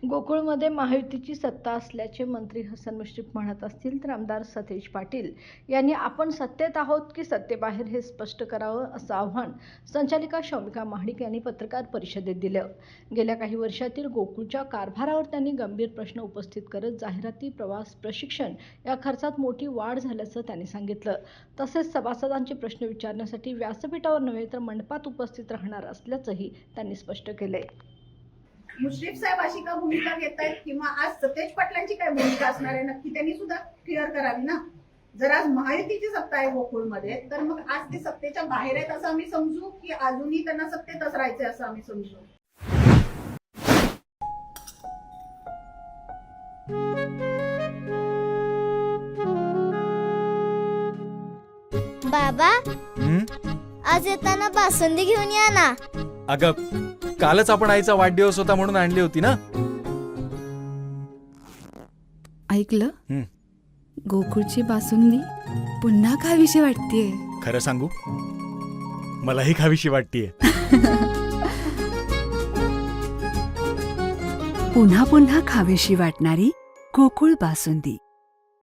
गोकुळमध्ये महायुतीची सत्ता असल्याचे मंत्री हसन मुश्रीफ म्हणत असतील तर आमदार सतेज पाटील यांनी आपण सत्तेत आहोत की सत्तेबाहेर हे स्पष्ट करावं असं आव्हान संचालिका शौमिका महाडिक यांनी पत्रकार परिषदेत दिलं. गेल्या काही वर्षातील गोकुळच्या कारभारावर त्यांनी गंभीर प्रश्न उपस्थित करत जाहिराती, प्रवास, प्रशिक्षण या खर्चात मोठी वाढ झाल्याचं त्यांनी सांगितलं. तसेच सभासदांचे प्रश्न विचारण्यासाठी व्यासपीठावर नव्हे तर मंडपात उपस्थित राहणार असल्याचंही त्यांनी स्पष्ट केलंय. मुश्रीफ साहेब अशी का भूमिका घेत आहेत किंवा आज सतेज पाटलांची काय भूमिका असणार आहे नक्की त्यांनी सुद्धा क्लिअर करावी ना. जर आज महायुतीची सत्ता आहे गोकुळमध्ये तर मग आज ते सत्तेच्या बाहेर आहेत असं आम्ही समजू की अजूनही त्यांना सत्तेतच राहायचंय असं आम्ही समजू. बाबा आज येताना बासुंदी घेऊन या ना. अगं कालच आपण आईचा वाढदिवस होता म्हणून आणली होती ना. ऐकलं, गोकुळची बासुंदी पुन्हा खावीशी वाटतेय. खरं सांगू, मलाही खावीशी वाटतेय. पुन्हा पुन्हा खावीशी वाटणारी गोकुळ बासुंदी.